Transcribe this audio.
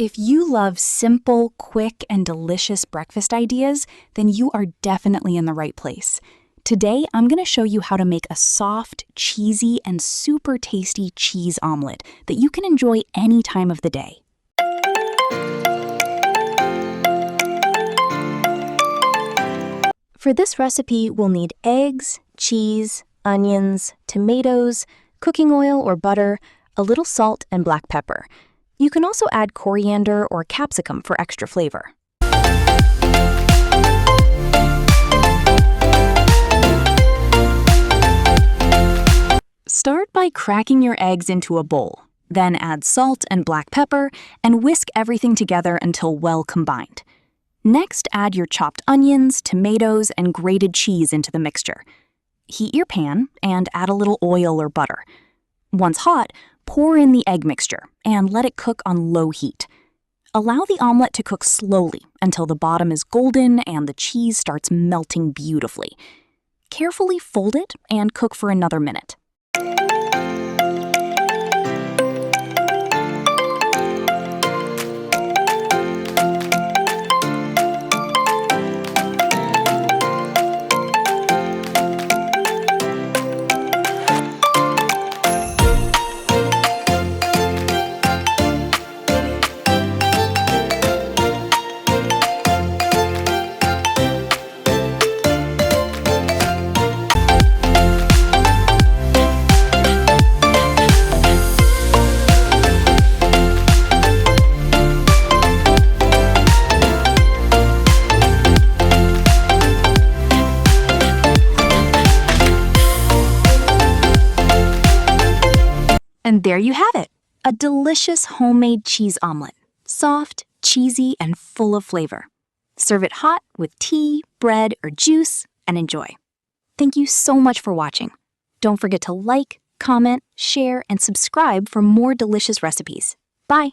If you love simple, quick, and delicious breakfast ideas, then you are definitely in the right place. Today, I'm going to show you how to make a soft, cheesy, and super tasty cheese omelet that you can enjoy any time of the day. For this recipe, we'll need eggs, cheese, onions, tomatoes, cooking oil or butter, a little salt, and black pepper. You can also add coriander or capsicum for extra flavor. Start by cracking your eggs into a bowl. Then add salt and black pepper and whisk everything together until well combined. Next, add your chopped onions, tomatoes, and grated cheese into the mixture. Heat your pan and add a little oil or butter. Once hot, pour in the egg mixture and let it cook on low heat. Allow the omelet to cook slowly until the bottom is golden and the cheese starts melting beautifully. Carefully fold it and cook for another minute. And there you have it, a delicious homemade cheese omelet. Soft, cheesy, and full of flavor. Serve it hot with tea, bread, or juice, and enjoy. Thank you so much for watching. Don't forget to like, comment, share, and subscribe for more delicious recipes. Bye!